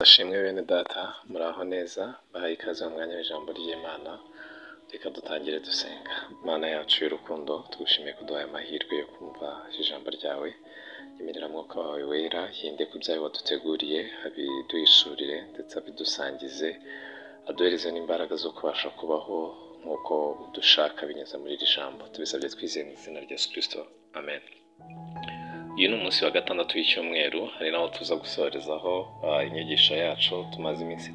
Ashimwe bene data muraho neza bahaye ikaze mu mwanya w'ijambo ry'Imana. Reka dutangire dusenga. Mana yacu y'urukundo, tugushimiye kuduha amahirwe yo kumva ijambo ryawe. Imirira mwuka wawe wera yinde ku byawe waduteguriye, abiduhishurire ndetse abidusangize, aduhereze n'imbaraga zo kubasha kubaho nk'uko dushaka binyuze muri iri jambo. Tubisabye twizeye mu izina rya Yesu Kristo, amen. Uyu ni umunsi wa gatandatu w'icyumweru, hari naho tuza gusorezaho inyigisho yacu tumaze iminsi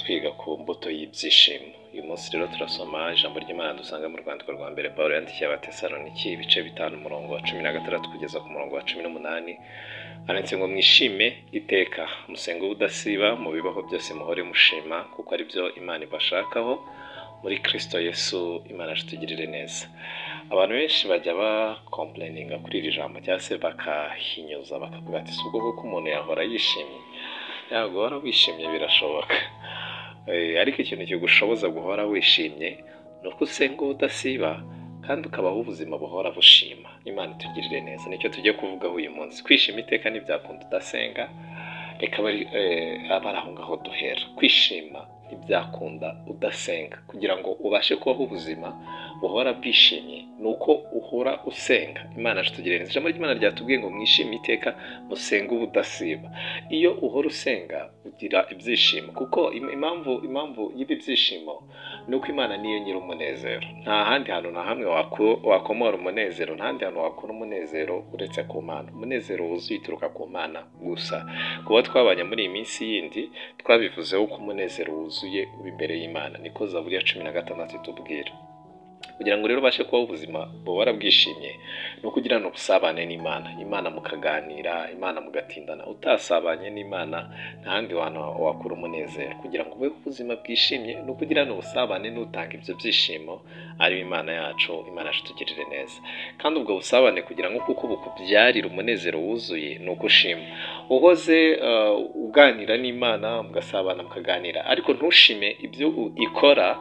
twiga ku mbuto y'ibyishimo. Uyu munsi rero turasoma ijambo ry'Imana dusanga mu rwandiko rwa mbere Pawulo yandikiye Abatesalonike ibice 5 umurongo wa 16 kugeza ku murongo wa 18. Handitse ngo mwishime iteka, musenge ubudasiba, mu bibaho byose muhore mushima, kuko ari byo Imana ibashakaho muri Kristo Yesu. Imana itugirire neza. Abantu benshi bajya complaininga kuri iri jambo cyangwa se bakahinyuza bakavuga ati ubwo kuko umuntu yahora yishimye. Guhora wishimye birashoboka, ariko ikintu kigushoboza guhora wishimye ni uko usenga ubudasiba kandi ukabaho ubuzima buhora bushima. Imana itugirire neza. Nicyo tugiye kuvugaho uyu munsi. Kwishima iteka ntibyakunda udasenga. Reka abari aho ngaho duhera. Kwishima ntibyakunda udasenga. Kugira ngo ubashe kubaho ubuzima buhora bwishimye ni uko uhora usenga. Imana itugirire neza. Ijambo ry'Imana ryatubwiye ngo mwishime iteka, musenge ubudasiba. Iyo uhora usenga ugira ibyishimo, kuko impamvu y'ibi byishimo ni uko Imana niyo nyiri umunezero. Nta handi hantu na hamwe wakomora umunezero, nta handi hantu wakura umunezero uretse ku Mana. Umunezero wuzuye uturuka ku Mana gusa. Kuba twabanye muri iyi minsi yindi twabivuzeho ko umunezero wuzuye uba imbere y'Imana, niko Zaburi ya 16 itubwira. Kugira ngo rero ubashe kubaho ubuzima buhora bwishimye no kugirana ubusabane n'Imana, Imana mukaganira, Imana mugatindana. Utasabanye n'Imana nta handi wakura umunezero. Kugira ngo ube ubuzima bwishimye no kugirana ubusabane n'utanga ibyo byishimo ari Imana yacu. Imana itugirire neza. Kandi ubwo busabane kugira ngo kuko bukubyarira umunezero wuzuye ni uko ushima. Uhoze uganira n'Imana, mugasabana mukaganira, ariko ntushime ibyo ikora,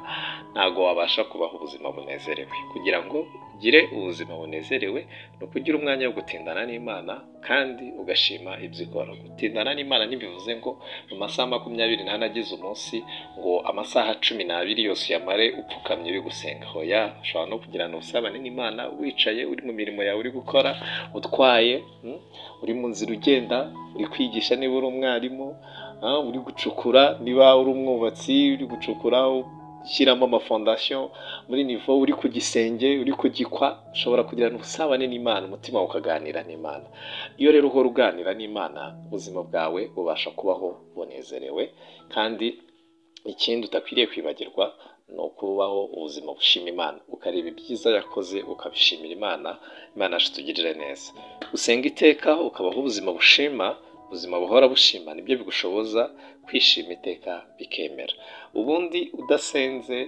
ntago wabasha kubaho ubuzima bunezerewe. Kugira ngo ugire ubuzima bunezerewe ni ukugira umwanya wo gutindana n'Imana kandi ugashima ibyo ikora. Gutindana n'Imana ntibivuze ngo mu masaha 24 agize umunsi ngo amasaha 12 yose yamare upfukamye uri gusenga. Hoya, ushobora no kugirana ubusabane n'Imana wicaye, uri mu mirimo yawe uri gukora, utwaye, uri mu nzira ugenda, uri kwigisha niba uri umwarimu, uri gucukura niba uri umwubatsi, uri gucukura ushyiramo amafondasiyo muri nivo, uri ku gisenge, uri ku gikwa. Ushobora kugirana ubusabane n'Imana, umutima ukaganira n'Imana. Iyo rero uhora uganira n'Imana, ubuzima bwawe bubasha kubaho bunezerewe. Kandi ikindi utakwiriye kwibagirwa ni ukubaho ubuzima bushima Imana, ukareba ibyiza yakoze ukabishimira Imana. Imana itugirire neza. Usenga iteka ukabaho ubuzima bushima, ubuzima buhora bushima, nibyo bigushoboza kwishima iteka bikemera. Ubundi udasenze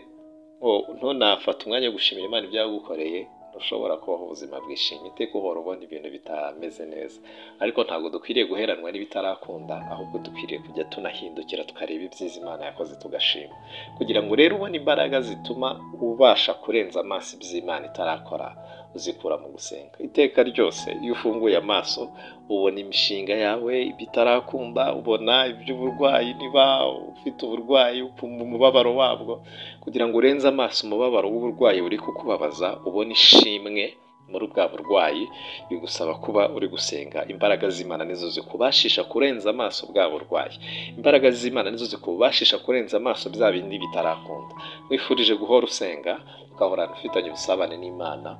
ntunafata umwanya wo gushimira Imana ibyo yagukoreye, ushobora kubaho ubuzima bwishimye iteka uhora ubona ibintu bitameze neza. Ariko ntabwo dukwiriye guheranwa n'ibitarakunda, ahubwo dukwiriye kujya tunahindukira tukareba ibyiza Imana yakoze tugashima. Kugira ngo rero ubone imbaraga zituma ubasha kurenza amaso iby'Imana itarakora, uzikura mu gusenga. Iteka ryose iyo ufunguye amaso ubona imishinga yawe bitarakunda, ubona iby'uburwayi, niba ufite uburwayi upfumba umubabaro wabwo. Kugira ngo urenze amaso umubabaro w'uburwayi uri kukubabaza, ubona ishimwe muri bwa burwayi, bigusaba kuba uri gusenga. Imbaraga z'Imana nizo zikubashisha kurenza amaso bwa burwayi. Imbaraga z'Imana nizo zikubashisha kurenza amaso bya bindi bitarakunda. Wifurije guhora usenga, ukahorana ufitanye ubusabane n'Imana,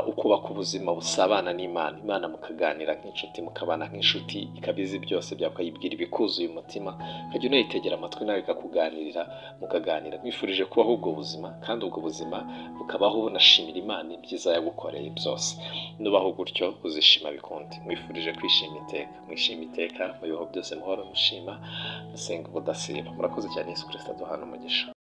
ukubaka ubuzima busabana n'Imana. Imana mukaganira nk'inshuti, mukabana nk'inshuti, ikabizi byose byakayibwira ibikuzuye umutima, ukajya unayitegera amatwi nawe ikakuganirira, mukaganira. Wifurije kubaho ubwo buzima, kandi ubwo buzima bukabaho bunashimira Imana ibyiza yagukoreye byose. Nubaho gutyo uzishima bikundi. Mwifurije kwishima iteka. Mwishima iteka mu bibaho byose muhora mushima, musenga ubudasiba. Murakoze cyane. Yesu Kristo aduhana umugisha.